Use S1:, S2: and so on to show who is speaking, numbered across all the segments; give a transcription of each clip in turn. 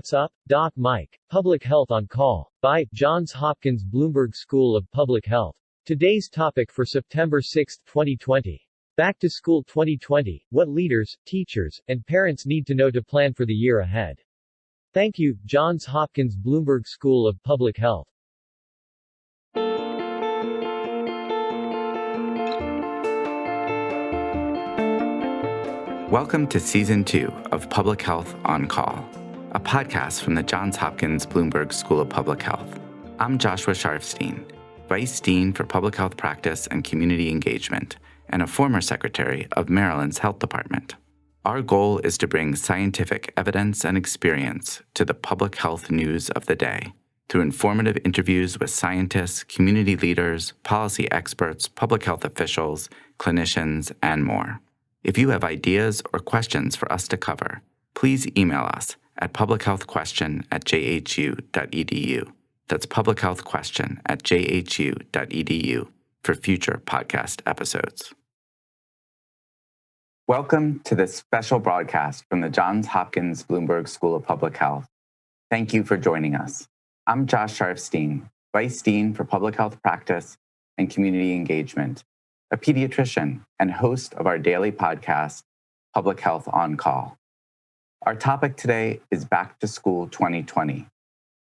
S1: What's Up? Doc Mike. Public Health on Call. By Johns Hopkins Bloomberg School of Public Health. Today's topic for September 6, 2020. Back to School 2020, what leaders, teachers, and parents need to know to plan for the year ahead. Thank you, Johns Hopkins Bloomberg School of Public Health.
S2: Welcome to Season 2 of Public Health on Call, a podcast from the Johns Hopkins Bloomberg School of Public Health. I'm Joshua Sharfstein, Vice Dean for Public Health Practice and Community Engagement, and a former Secretary of Maryland's Health Department. Our goal is to bring scientific evidence and experience to the public health news of the day through informative interviews with scientists, community leaders, policy experts, public health officials, clinicians, and more. If you have ideas or questions for us to cover, please email us at publichealthquestion@jhu.edu. That's publichealthquestion@jhu.edu for future podcast episodes. Welcome to this special broadcast from the Johns Hopkins Bloomberg School of Public Health. Thank you for joining us. I'm Josh Sharfstein, Vice Dean for Public Health Practice and Community Engagement, a pediatrician and host of our daily podcast, Public Health on Call. Our topic today is Back to School 2020,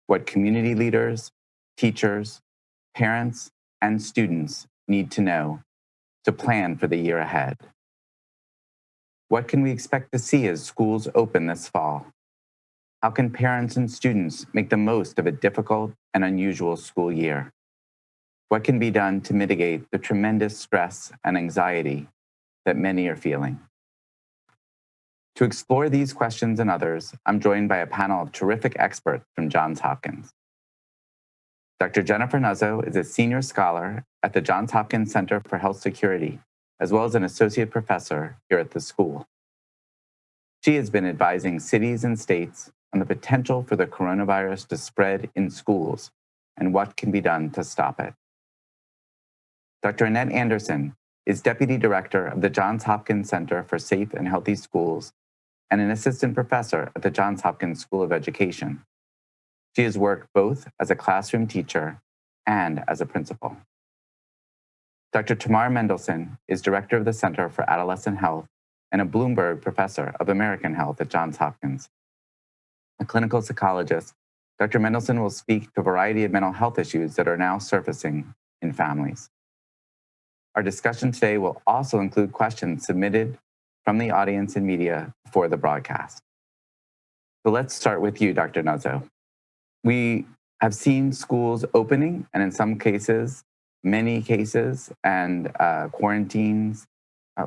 S2: what community leaders, teachers, parents, and students need to know to plan for the year ahead. What can we expect to see as schools open this fall? How can parents and students make the most of a difficult and unusual school year? What can be done to mitigate the tremendous stress and anxiety that many are feeling? To explore these questions and others, I'm joined by a panel of terrific experts from Johns Hopkins. Dr. Jennifer Nuzzo is a senior scholar at the Johns Hopkins Center for Health Security, as well as an associate professor here at the school. She has been advising cities and states on the potential for the coronavirus to spread in schools and what can be done to stop it. Dr. Annette Anderson is Deputy Director of the Johns Hopkins Center for Safe and Healthy Schools and an assistant professor at the Johns Hopkins School of Education. She has worked both as a classroom teacher and as a principal. Dr. Tamar Mendelsohn is Director of the Center for Adolescent Health and a Bloomberg Professor of American Health at Johns Hopkins. A clinical psychologist, Dr. Mendelsohn will speak to a variety of mental health issues that are now surfacing in families. Our discussion today will also include questions submitted from the audience and media before the broadcast. So let's start with you, Dr. Nuzzo. We have seen schools opening, and in some cases, many cases, and quarantines.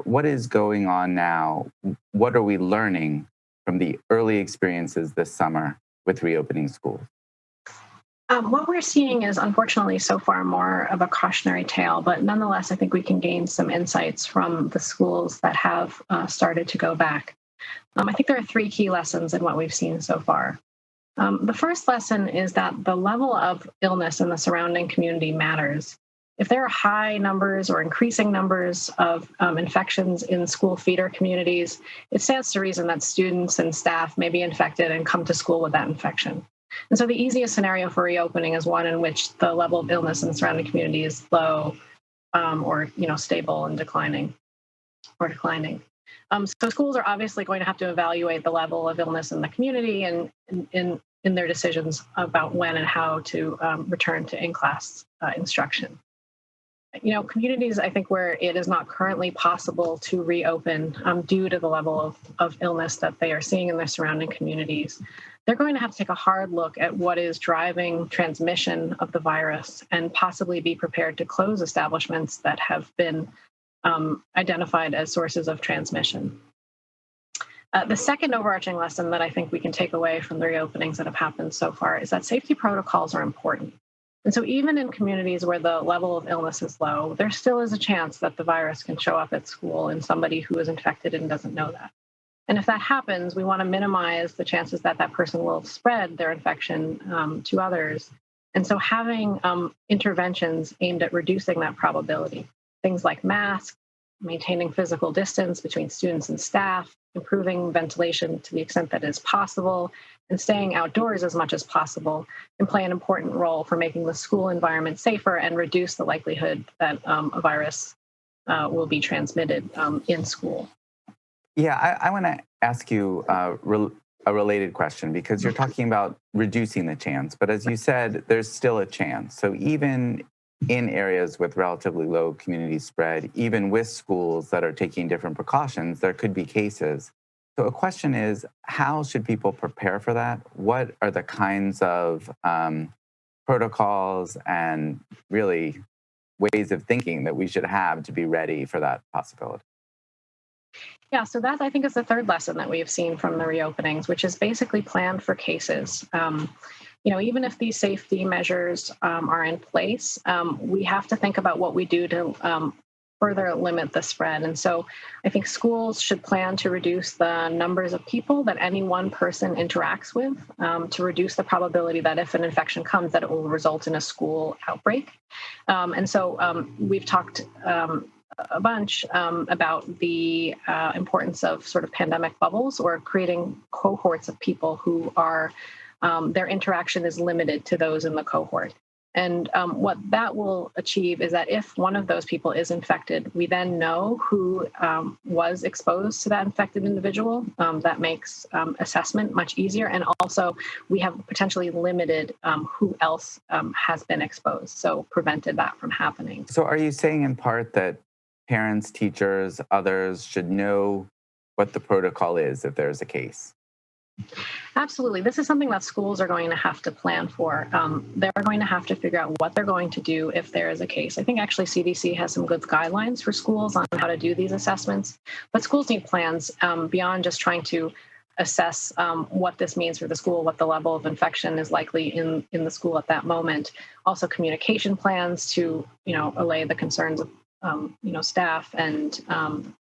S2: What is going on now? What are we learning from the early experiences this summer with reopening schools?
S3: What we're seeing is, unfortunately, so far more of a cautionary tale, but nonetheless, I think we can gain some insights from the schools that have started to go back. I think there are three key lessons in what we've seen so far. The first lesson is that the level of illness in the surrounding community matters. If there are high numbers or increasing numbers of infections in school feeder communities, it stands to reason that students and staff may be infected and come to school with that infection. And so the easiest scenario for reopening is one in which the level of illness in the surrounding community is low or stable and declining. So schools are obviously going to have to evaluate the level of illness in the community and in their decisions about when and how to return to in-class instruction. Communities, I think, where it is not currently possible to reopen due to the level of illness that they are seeing in their surrounding communities, they're going to have to take a hard look at what is driving transmission of the virus and possibly be prepared to close establishments that have been identified as sources of transmission. The second overarching lesson that I think we can take away from the reopenings that have happened so far is that safety protocols are important. And so even in communities where the level of illness is low, there still is a chance that the virus can show up at school in somebody who is infected and doesn't know that. And if that happens, we want to minimize the chances that that person will spread their infection to others. And so having interventions aimed at reducing that probability, things like masks, maintaining physical distance between students and staff, improving ventilation to the extent that is possible, and staying outdoors as much as possible can play an important role for making the school environment safer and reduce the likelihood that a virus will be transmitted in school.
S2: Yeah, I want to ask you a related question, because you're talking about reducing the chance, but as you said, there's still a chance. So even in areas with relatively low community spread, even with schools that are taking different precautions, there could be cases. So a question is, how should people prepare for that? What are the kinds of protocols and really ways of thinking that we should have to be ready for that possibility?
S3: Yeah, so that I think is the third lesson that we have seen from the reopenings, which is basically plan for cases. Even if these safety measures are in place, we have to think about what we do to further limit the spread. And so I think schools should plan to reduce the numbers of people that any one person interacts with, to reduce the probability that if an infection comes, that it will result in a school outbreak. And so we've talked a bunch about the importance of sort of pandemic bubbles, or creating cohorts of people who are their interaction is limited to those in the cohort. And what that will achieve is that if one of those people is infected, we then know who was exposed to that infected individual. That makes assessment much easier. And also, we have potentially limited who else has been exposed, so prevented that from happening.
S2: So are you saying in part that parents, teachers, others should know what the protocol is if there's a case?
S3: Absolutely. This is something that schools are going to have to plan for. They're going to have to figure out what they're going to do if there is a case. I think actually CDC has some good guidelines for schools on how to do these assessments, but schools need plans beyond just trying to assess what this means for the school, what the level of infection is likely in the school at that moment. Also communication plans to, allay the concerns of, staff and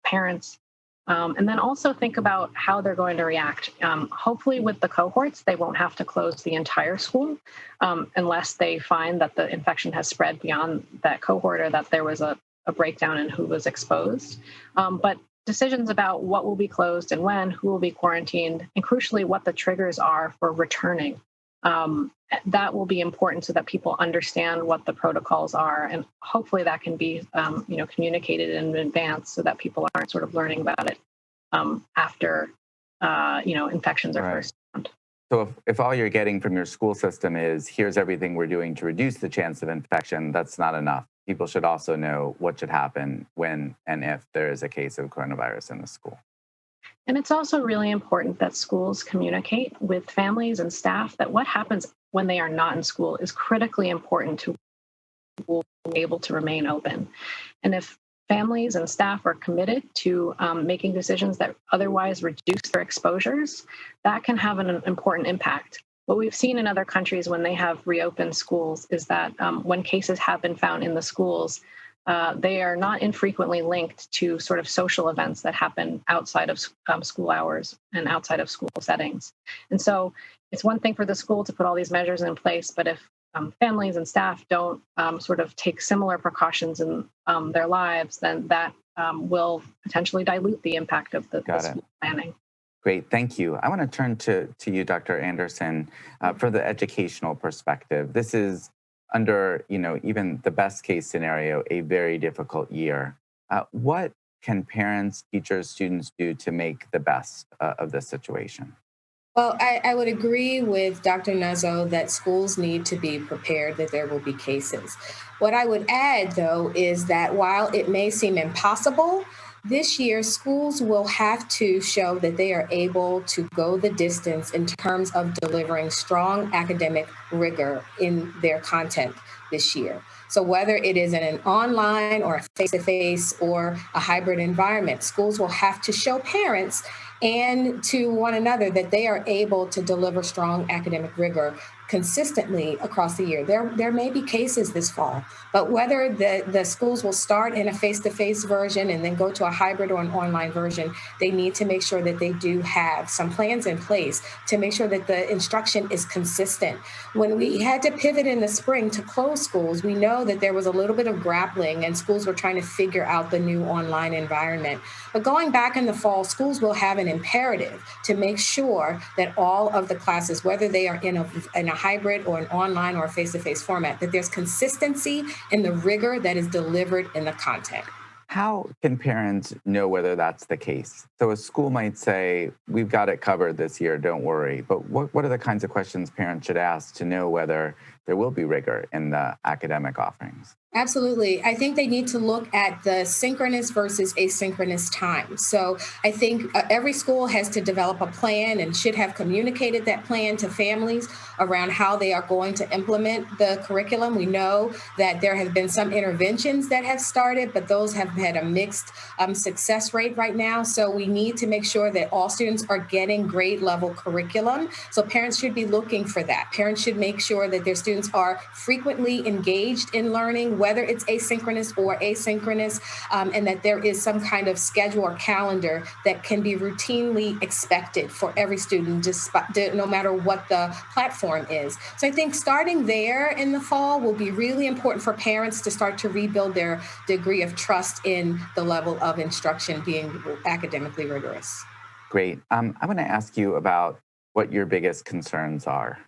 S3: parents. And then also think about how they're going to react. Hopefully with the cohorts, they won't have to close the entire school unless they find that the infection has spread beyond that cohort, or that there was a breakdown in who was exposed. But decisions about what will be closed and when, who will be quarantined, and crucially, what the triggers are for returning. That will be important so that people understand what the protocols are, and hopefully that can be, communicated in advance so that people aren't sort of learning about it after, infections are first found.
S2: So if all you're getting from your school system is, here's everything we're doing to reduce the chance of infection, that's not enough. People should also know what should happen when and if there is a case of coronavirus in the school.
S3: And it's also really important that schools communicate with families and staff that what happens when they are not in school is critically important to be able to remain open. And if families and staff are committed to making decisions that otherwise reduce their exposures, that can have an important impact. What we've seen in other countries when they have reopened schools is that when cases have been found in the schools, they are not infrequently linked to sort of social events that happen outside of school hours and outside of school settings. And so it's one thing for the school to put all these measures in place, but if families and staff don't sort of take similar precautions in their lives, then that will potentially dilute the impact of the school planning.
S2: Great, thank you. I want to turn to you, Dr. Anderson, for the educational perspective. This is under, even the best case scenario, a very difficult year. What can parents, teachers, students do to make the best of this situation?
S4: Well, I would agree with Dr. Nuzzo that schools need to be prepared that there will be cases. What I would add, though, is that while it may seem impossible, this year, schools will have to show that they are able to go the distance in terms of delivering strong academic rigor in their content this year. So whether it is in an online or a face-to-face or a hybrid environment, schools will have to show parents and to one another that they are able to deliver strong academic rigor consistently across the year. There may be cases this fall, but whether the schools will start in a face-to-face version and then go to a hybrid or an online version, they need to make sure that they do have some plans in place to make sure that the instruction is consistent. When we had to pivot in the spring to close schools, we know that there was a little bit of grappling and schools were trying to figure out the new online environment. But going back in the fall, schools will have an imperative to make sure that all of the classes, whether they are in a hybrid or an online or a face-to-face format, that there's consistency in the rigor that is delivered in the content.
S2: How can parents know whether that's the case? So a school might say, we've got it covered this year, don't worry. But what are the kinds of questions parents should ask to know whether there will be rigor in the academic offerings?
S4: Absolutely. I think they need to look at the synchronous versus asynchronous time. So I think every school has to develop a plan and should have communicated that plan to families around how they are going to implement the curriculum. We know that there have been some interventions that have started, but those have had a mixed success rate right now. So we need to make sure that all students are getting grade level curriculum. So parents should be looking for that. Parents should make sure that their students are frequently engaged in learning, whether it's asynchronous or asynchronous, and that there is some kind of schedule or calendar that can be routinely expected for every student, no matter what the platform is. So I think starting there in the fall will be really important for parents to start to rebuild their degree of trust in the level of instruction being academically rigorous.
S2: Great. I want to ask you about what your biggest concerns are.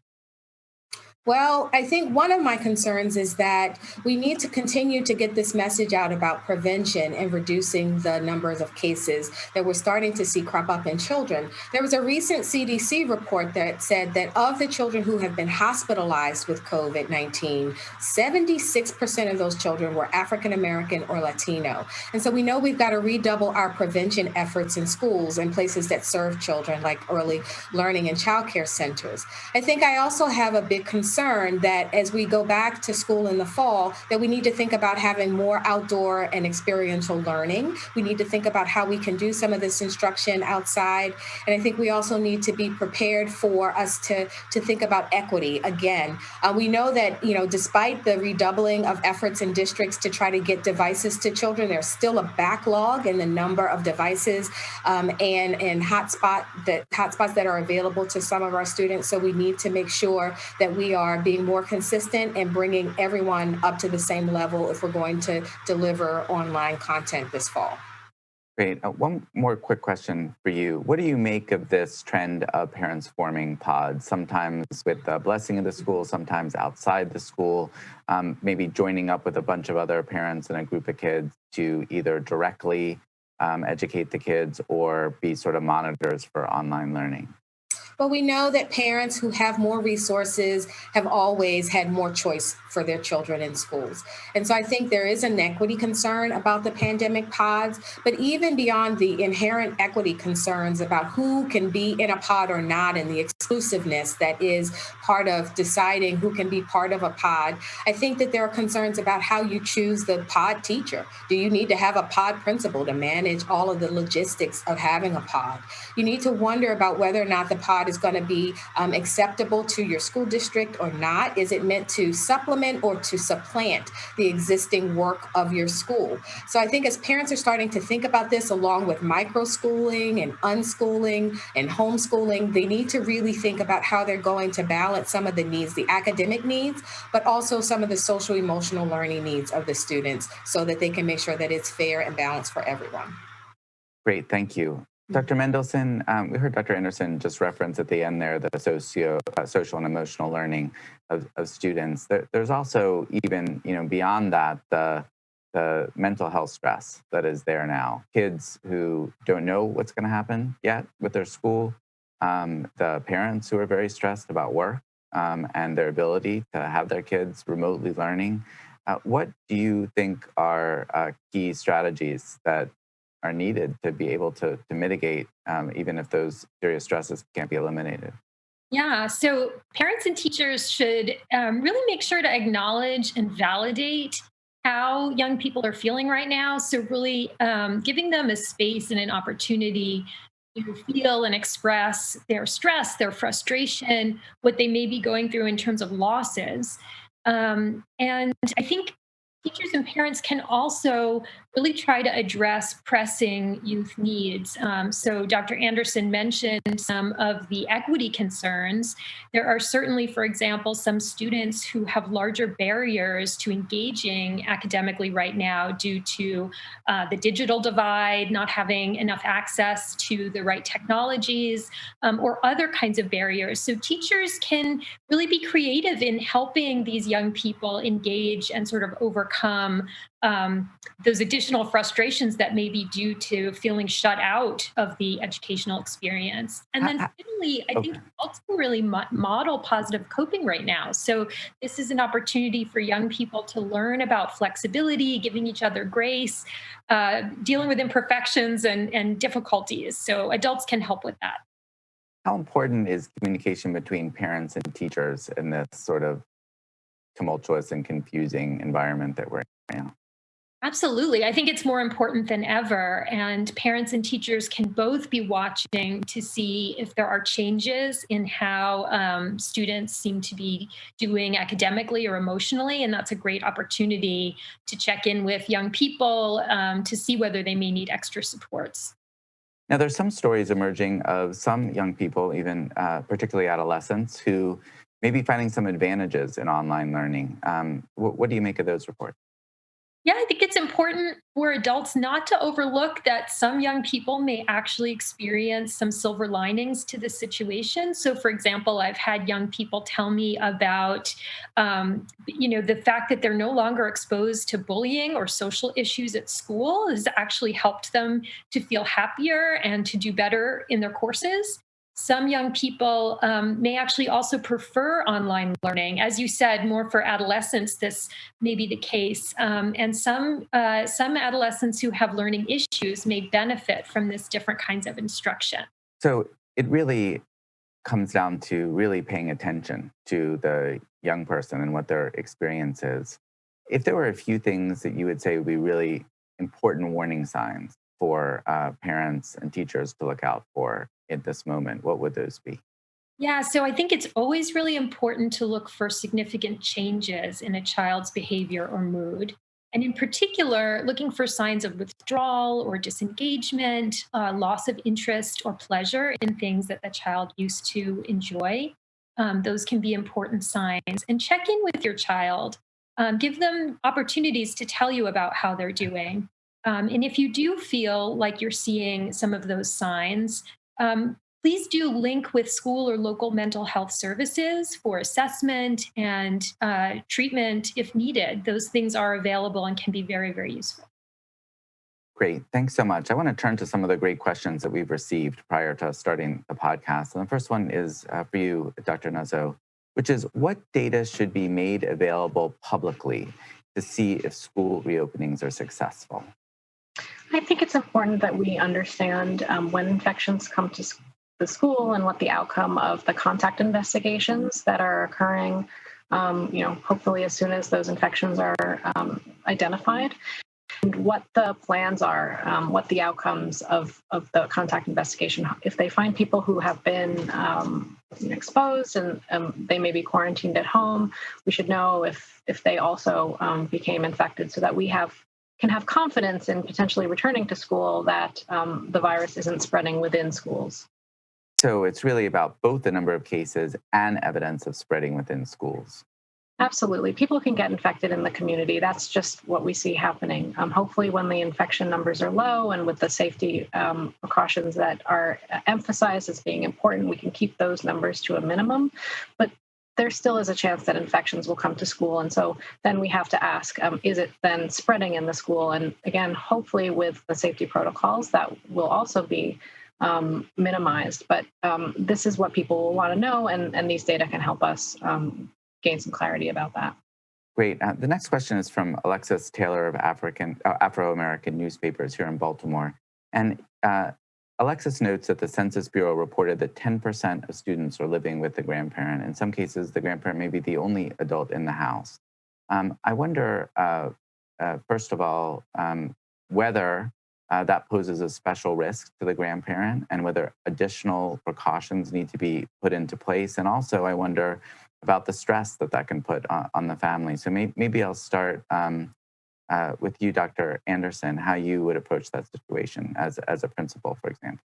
S4: Well, I think one of my concerns is that we need to continue to get this message out about prevention and reducing the numbers of cases that we're starting to see crop up in children. There was a recent CDC report that said that of the children who have been hospitalized with COVID-19, 76% of those children were African American or Latino. And so we know we've got to redouble our prevention efforts in schools and places that serve children, like early learning and childcare centers. I think I also have a big concern that as we go back to school in the fall, that we need to think about having more outdoor and experiential learning. We need to think about how we can do some of this instruction outside. And I think we also need to be prepared for us to think about equity. Again, we know that, despite the redoubling of efforts in districts to try to get devices to children, there's still a backlog in the number of devices and hotspots that are available to some of our students. So we need to make sure that we are being more consistent and bringing everyone up to the same level if we're going to deliver online content this fall.
S2: Great. One more quick question for you. What do you make of this trend of parents forming pods, sometimes with the blessing of the school, sometimes outside the school, maybe joining up with a bunch of other parents and a group of kids to either directly educate the kids or be sort of monitors for online learning?
S4: But we know that parents who have more resources have always had more choice for their children in schools. And so I think there is an equity concern about the pandemic pods, but even beyond the inherent equity concerns about who can be in a pod or not and the exclusiveness that is part of deciding who can be part of a pod, I think that there are concerns about how you choose the pod teacher. Do you need to have a pod principal to manage all of the logistics of having a pod? You need to wonder about whether or not the pod is going to be acceptable to your school district or not. Is it meant to supplement or to supplant the existing work of your school? So I think as parents are starting to think about this along with micro-schooling and unschooling and homeschooling, they need to really think about how they're going to balance some of the needs, the academic needs, but also some of the social emotional learning needs of the students so that they can make sure that it's fair and balanced for everyone.
S2: Great, thank you. Dr. Mendelson, we heard Dr. Anderson just reference at the end there the social and emotional learning of students. There's also even, beyond that, the mental health stress that is there now. Kids who don't know what's going to happen yet with their school, the parents who are very stressed about work and their ability to have their kids remotely learning. What do you think are key strategies that are needed to be able to mitigate, even if those serious stresses can't be eliminated?
S5: Yeah, so parents and teachers should really make sure to acknowledge and validate how young people are feeling right now. So really giving them a space and an opportunity to feel and express their stress, their frustration, what they may be going through in terms of losses. And I think teachers and parents can also really try to address pressing youth needs. So, Dr. Anderson mentioned some of the equity concerns. There are certainly, for example, some students who have larger barriers to engaging academically right now due to the digital divide, not having enough access to the right technologies, or other kinds of barriers. So, teachers can really be creative in helping these young people engage and sort of overcome those additional frustrations that may be due to feeling shut out of the educational experience. And then finally, I think adults can really model positive coping right now. So this is an opportunity for young people to learn about flexibility, giving each other grace, dealing with imperfections and difficulties. So adults can help with that.
S2: How important is communication between parents and teachers in this sort of tumultuous and confusing environment that we're in right now?
S5: Absolutely. I think it's more important than ever. And parents and teachers can both be watching to see if there are changes in how students seem to be doing academically or emotionally. And that's a great opportunity to check in with young people to see whether they may need extra supports.
S2: Now, there's some stories emerging of some young people, even particularly adolescents, who may be finding some advantages in online learning. What do you make of those reports?
S5: Yeah, I think it's important for adults not to overlook that some young people may actually experience some silver linings to the situation. So, for example, I've had young people tell me about, the fact that they're no longer exposed to bullying or social issues at school has actually helped them to feel happier and to do better in their courses. Some young people may actually also prefer online learning. As you said, more for adolescents, this may be the case. And some adolescents who have learning issues may benefit from this different kinds of instruction.
S2: So it really comes down to really paying attention to the young person and what their experience is. If there were a few things that you would say would be really important warning signs for parents and teachers to look out for at this moment, what would those be?
S5: Yeah, so I think it's always really important to look for significant changes in a child's behavior or mood. And in particular, looking for signs of withdrawal or disengagement, loss of interest or pleasure in things that the child used to enjoy. Those can be important signs. And check in with your child. Give them opportunities to tell you about how they're doing. And if you do feel like you're seeing some of those signs, please do link with school or local mental health services for assessment and treatment if needed. Those things are available and can be very, very useful.
S2: Great. Thanks so much. I want to turn to some of the great questions that we've received prior to us starting the podcast. And the first one is for you, Dr. Nuzzo, which is what data should be made available publicly to see if school reopenings are successful?
S3: I think it's important that we understand when infections come to the school and what the outcome of the contact investigations that are occurring, hopefully as soon as those infections are identified, and what the plans are, what the outcomes of the contact investigation. If they find people who have been exposed and they may be quarantined at home, we should know if they also became infected so that we can have confidence in potentially returning to school that the virus isn't spreading within schools.
S2: So it's really about both the number of cases and evidence of spreading within schools.
S3: Absolutely. People can get infected in the community. That's just what we see happening. Hopefully, when the infection numbers are low and with the safety precautions that are emphasized as being important, we can keep those numbers to a minimum. But there still is a chance that infections will come to school. And so then we have to ask, is it then spreading in the school? And again, hopefully with the safety protocols, that will also be minimized. But this is what people will want to know, and these data can help us gain some clarity about that.
S2: Great. The next question is from Alexis Taylor of Afro-American Newspapers here in Baltimore. And Alexis notes that the Census Bureau reported that 10% of students are living with the grandparent. In some cases, the grandparent may be the only adult in the house. I wonder, first of all, whether that poses a special risk to the grandparent, and whether additional precautions need to be put into place. And also, I wonder about the stress that can put on the family. So maybe I'll start with you, Dr. Anderson, how you would approach that situation as a principal, for example.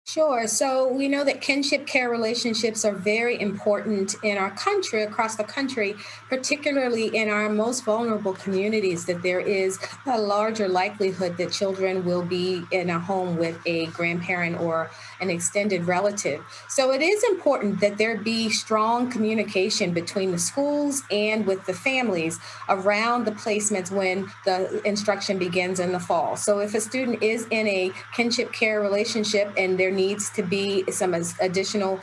S4: Sure. So we know that kinship care relationships are very important in our country, across the country, particularly in our most vulnerable communities, that there is a larger likelihood that children will be in a home with a grandparent or an extended relative. So it is important that there be strong communication between the schools and with the families around the placements when the instruction begins in the fall. So if a student is in a kinship care relationship and there needs to be some additional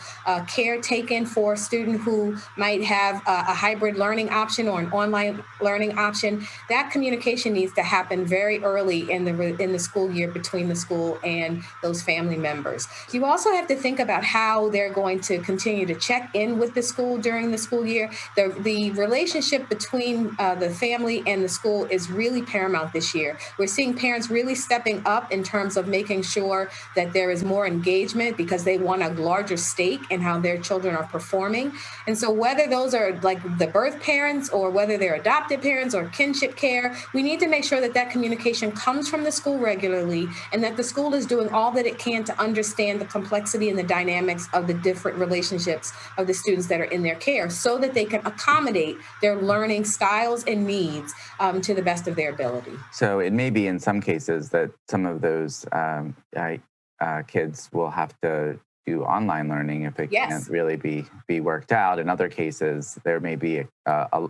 S4: care taken for a student who might have a hybrid learning option or an online learning option, that communication needs to happen very early in the school year between the school and those family members. You also have to think about how they're going to continue to check in with the school during the school year. The relationship between the family and the school is really paramount this year. We're seeing parents really stepping up in terms of making sure that there is more engagement because they want a larger stake in how their children are performing. And so whether those are like the birth parents or whether they're adopted parents or kinship care, we need to make sure that that communication comes from the school regularly and that the school is doing all that it can to understand the complexity and the dynamics of the different relationships of the students that are in their care so that they can accommodate their learning styles and needs to the best of their ability.
S2: So it may be in some cases that some of those kids will have to do online learning if it can't really be worked out. In other cases, there may be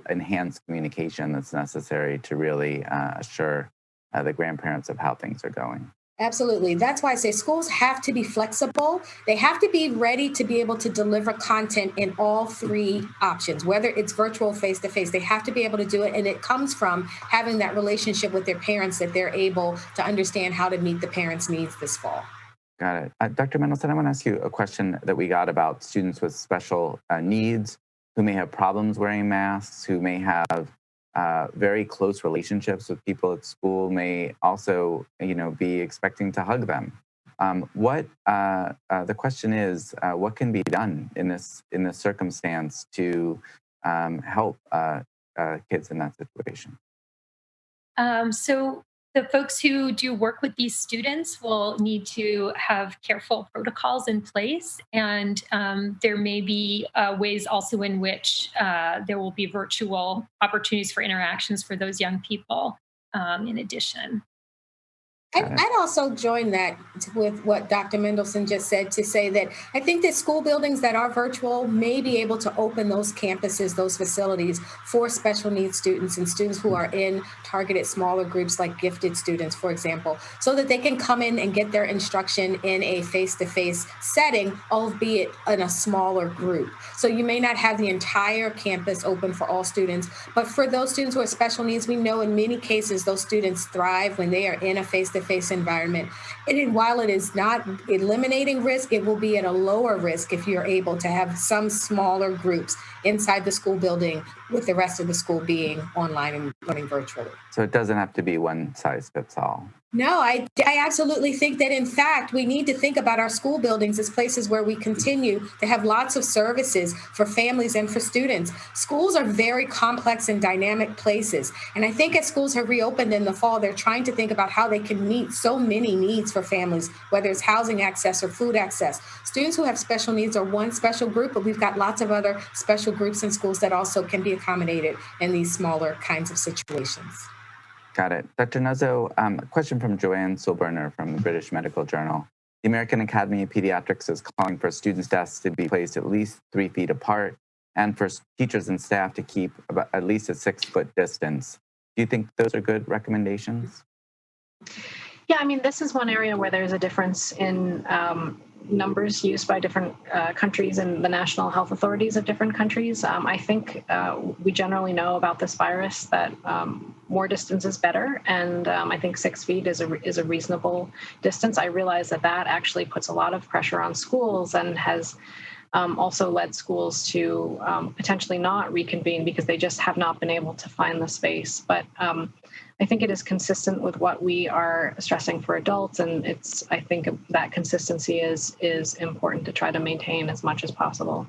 S2: enhanced communication that's necessary to really assure the grandparents of how things are going.
S4: Absolutely. That's why I say schools have to be flexible. They have to be ready to be able to deliver content in all three options, whether it's virtual, face-to-face. They have to be able to do it. And it comes from having that relationship with their parents that they're able to understand how to meet the parents' needs this fall.
S2: Got it. Dr. Mendelson, I want to ask you a question that we got about students with special needs who may have problems wearing masks, who may have very close relationships with people at school, may also, be expecting to hug them. The question is, what can be done in this circumstance to help kids in that situation?
S5: So the folks who do work with these students will need to have careful protocols in place. And there may be ways also in which there will be virtual opportunities for interactions for those young people in addition.
S4: I'd also join that with what Dr. Mendelson just said to say that I think that school buildings that are virtual may be able to open those campuses, those facilities for special needs students and students who are in targeted smaller groups like gifted students, for example, so that they can come in and get their instruction in a face-to-face setting, albeit in a smaller group. So you may not have the entire campus open for all students, but for those students who are special needs, we know in many cases those students thrive when they are in a face-to-face environment. And while it is not eliminating risk, it will be at a lower risk if you're able to have some smaller groups inside the school building with the rest of the school being online and learning virtually.
S2: So it doesn't have to be one size fits all.
S4: No, I absolutely think that, in fact, we need to think about our school buildings as places where we continue to have lots of services for families and for students. Schools are very complex and dynamic places. And I think as schools have reopened in the fall, they're trying to think about how they can meet so many needs for families, whether it's housing access or food access. Students who have special needs are one special group, but we've got lots of other special groups in schools that also can be accommodated in these smaller kinds of situations.
S2: Got it. Dr. Nuzzo, a question from Joanne Silberner from the British Medical Journal. The American Academy of Pediatrics is calling for students' desks to be placed at least 3 feet apart and for teachers and staff to keep at least a 6-foot distance. Do you think those are good recommendations?
S3: Yeah, I mean, this is one area where there's a difference in numbers used by different countries and the national health authorities of different countries. I think we generally know about this virus that more distance is better, and I think 6 feet is a reasonable distance. I realize that actually puts a lot of pressure on schools and has also led schools to potentially not reconvene because they just have not been able to find the space. But I think it is consistent with what we are stressing for adults, and I think that consistency is important to try to maintain as much as possible.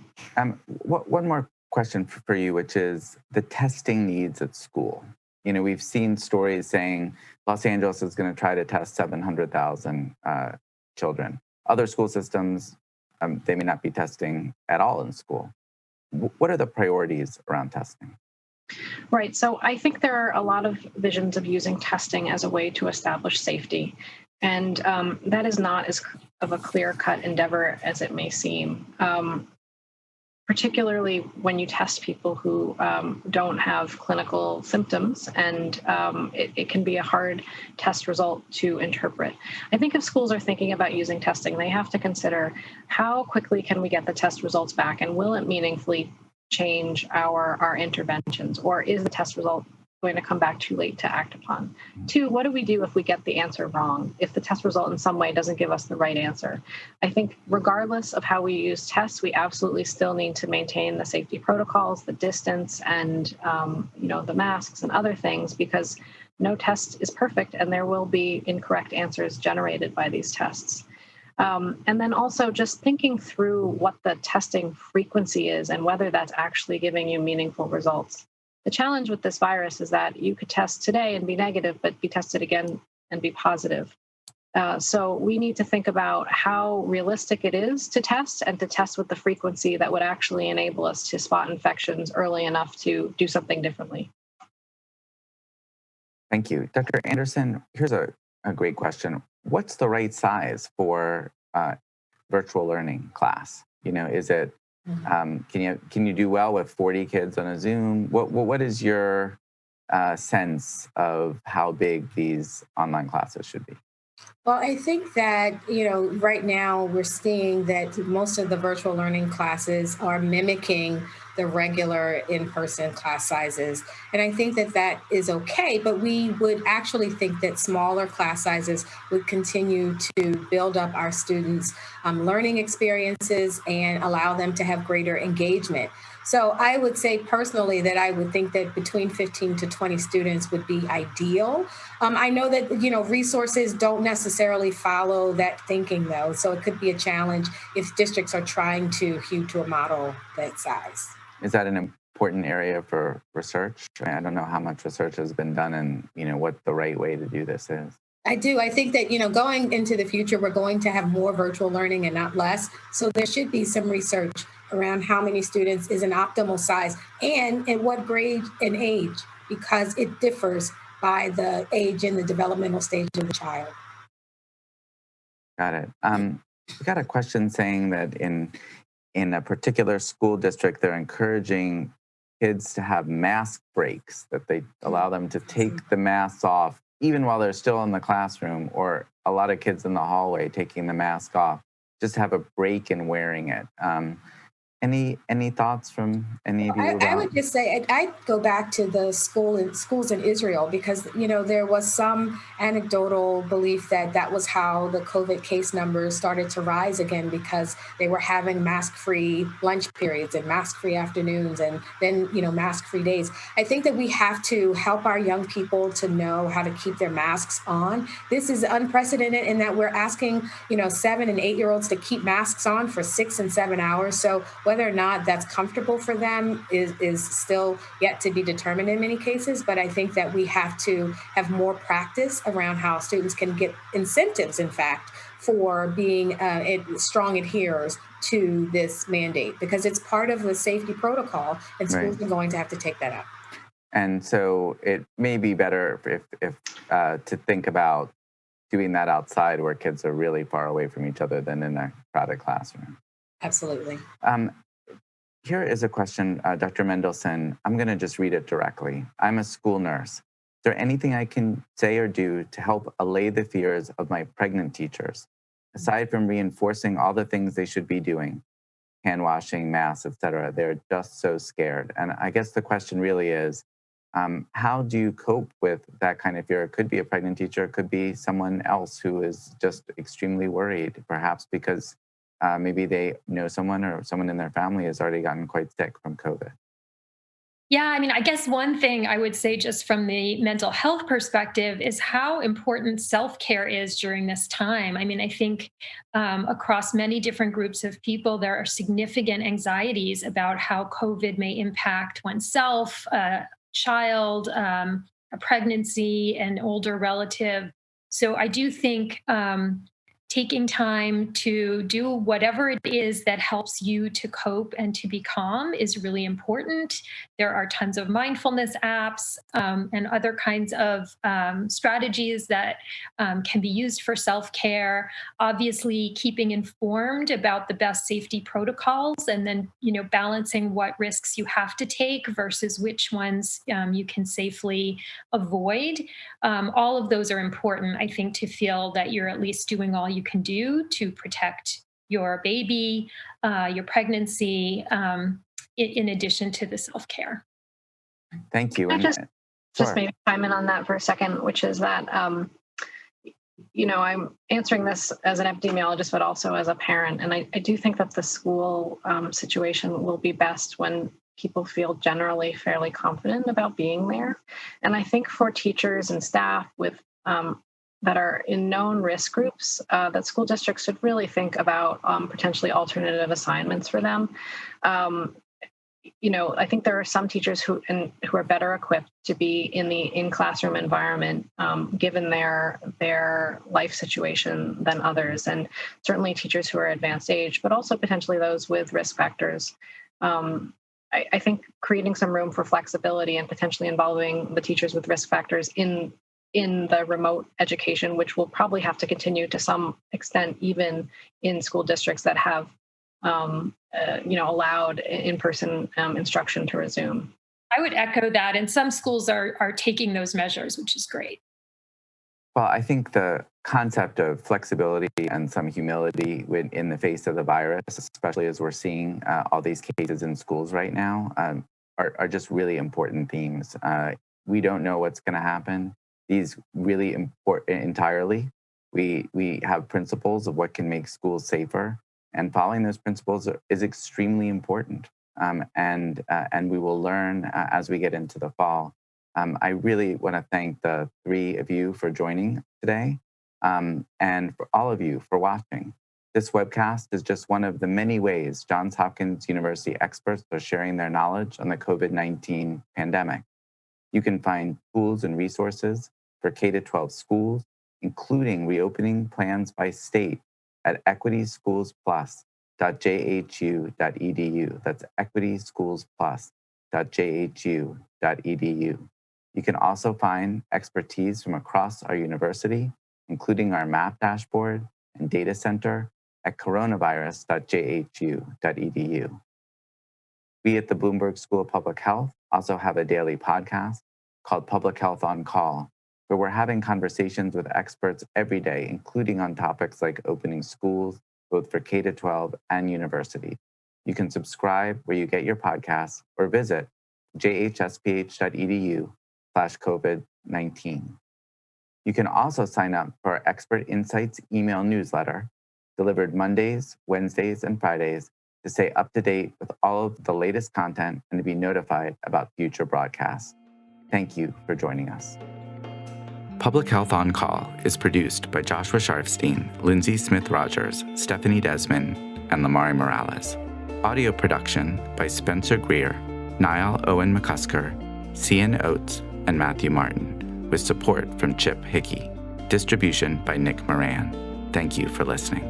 S2: One more question for you, which is the testing needs at school. We've seen stories saying Los Angeles is going to try to test 700,000 children. Other school systems, they may not be testing at all in school. What are the priorities around testing?
S3: Right. So I think there are a lot of visions of using testing as a way to establish safety. And that is not as of a clear-cut endeavor as it may seem. Particularly when you test people who don't have clinical symptoms, and it can be a hard test result to interpret. I think if schools are thinking about using testing, they have to consider how quickly can we get the test results back, and will it meaningfully change our interventions, or is the test result going to come back too late to act upon? Two, what do we do if we get the answer wrong, if the test result in some way doesn't give us the right answer? I think regardless of how we use tests, we absolutely still need to maintain the safety protocols, the distance, and the masks and other things, because no test is perfect and there will be incorrect answers generated by these tests. And then also just thinking through what the testing frequency is and whether that's actually giving you meaningful results. The challenge with this virus is that you could test today and be negative, but be tested again and be positive. So we need to think about how realistic it is to test, and to test with the frequency that would actually enable us to spot infections early enough to do something differently.
S2: Thank you. Dr. Anderson, here's a great question. What's the right size for virtual learning class? Is it can you do well with 40 kids on a Zoom? What is your sense of how big these online classes should be?
S4: Well, I think that, right now we're seeing that most of the virtual learning classes are mimicking the regular in-person class sizes. And I think that that is okay, but we would actually think that smaller class sizes would continue to build up our students' learning experiences and allow them to have greater engagement. So I would say personally that I would think that between 15 to 20 students would be ideal. I know that, resources don't necessarily follow that thinking, though. So it could be a challenge if districts are trying to hew to a model that size.
S2: Is that an important area for research? I don't know how much research has been done and, what the right way to do this is.
S4: I do. I think that, going into the future, we're going to have more virtual learning and not less. So there should be some research around how many students is an optimal size and at what grade and age, because it differs by the age and the developmental stage of the child.
S2: Got it. We got a question saying that in a particular school district, they're encouraging kids to have mask breaks, that they allow them to take the masks off even while they're still in the classroom, or a lot of kids in the hallway taking the mask off, just have a break in wearing it. Any thoughts from any of you?
S4: I would just say I'd go back to the schools in Israel, because there was some anecdotal belief that that was how the COVID case numbers started to rise again, because they were having mask-free lunch periods and mask-free afternoons, and then mask-free days. I think that we have to help our young people to know how to keep their masks on. This is unprecedented in that we're asking 7 and 8-year-olds to keep masks on for 6 and 7 hours. So whether or not that's comfortable for them is still yet to be determined in many cases. But I think that we have to have more practice around how students can get incentives, in fact, for being strong adherers to this mandate, because it's part of the safety protocol, and schools are going to have to take that up.
S2: And so it may be better if to think about doing that outside where kids are really far away from each other than in a crowded classroom.
S4: Absolutely.
S2: Here is a question, Dr. Mendelson. I'm going to just read it directly. I'm a school nurse. Is there anything I can say or do to help allay the fears of my pregnant teachers, aside from reinforcing all the things they should be doing, hand washing, masks, etc.? They're just so scared. And I guess the question really is, how do you cope with that kind of fear? It could be a pregnant teacher, it could be someone else who is just extremely worried, perhaps because maybe they know someone or someone in their family has already gotten quite sick from COVID.
S5: Yeah, I mean, I guess one thing I would say just from the mental health perspective is how important self-care is during this time. I mean, I think across many different groups of people, there are significant anxieties about how COVID may impact oneself, a child, a pregnancy, an older relative. So I do think taking time to do whatever it is that helps you to cope and to be calm is really important. There are tons of mindfulness apps and other kinds of strategies that can be used for self-care. Obviously, keeping informed about the best safety protocols, and then balancing what risks you have to take versus which ones you can safely avoid. All of those are important, I think, to feel that you're at least doing all you can do to protect your baby, your pregnancy, in addition to the self-care.
S2: Thank you.
S3: I just maybe chime in on that for a second, which is that, I'm answering this as an epidemiologist, but also as a parent. And I do think that the school situation will be best when people feel generally fairly confident about being there. And I think for teachers and staff with that are in known risk groups, that school districts should really think about potentially alternative assignments for them. I think there are some teachers who are better equipped to be in the in-classroom environment, given their life situation than others, and certainly teachers who are advanced age, but also potentially those with risk factors. I think creating some room for flexibility and potentially involving the teachers with risk factors in the remote education, which will probably have to continue to some extent, even in school districts that have allowed in-person instruction to resume.
S5: I would echo that, and some schools are taking those measures, which is great.
S2: Well, I think the concept of flexibility and some humility in the face of the virus, especially as we're seeing all these cases in schools right now, are just really important themes. We don't know what's going to happen. These really important entirely. We have principles of what can make schools safer, and following those principles is extremely important. And we will learn as we get into the fall. I really want to thank the three of you for joining today, and for all of you for watching. This webcast is just one of the many ways Johns Hopkins University experts are sharing their knowledge on the COVID-19 pandemic. You can find tools and resources for K-12 schools, including reopening plans by state, at equityschoolsplus.jhu.edu. That's equityschoolsplus.jhu.edu. You can also find expertise from across our university, including our map dashboard and data center at coronavirus.jhu.edu. We at the Bloomberg School of Public Health also have a daily podcast called Public Health on Call, where we're having conversations with experts every day, including on topics like opening schools, both for K-12 and universities. You can subscribe where you get your podcasts or visit jhsph.edu/COVID-19. You can also sign up for our Expert Insights email newsletter, delivered Mondays, Wednesdays, and Fridays, to stay up to date with all of the latest content and to be notified about future broadcasts. Thank you for joining us. Public Health on Call is produced by Joshua Sharfstein, Lindsay Smith-Rogers, Stephanie Desmond, and Lamari Morales. Audio production by Spencer Greer, Niall Owen McCusker, Cian Oates, and Matthew Martin, with support from Chip Hickey. Distribution by Nick Moran. Thank you for listening.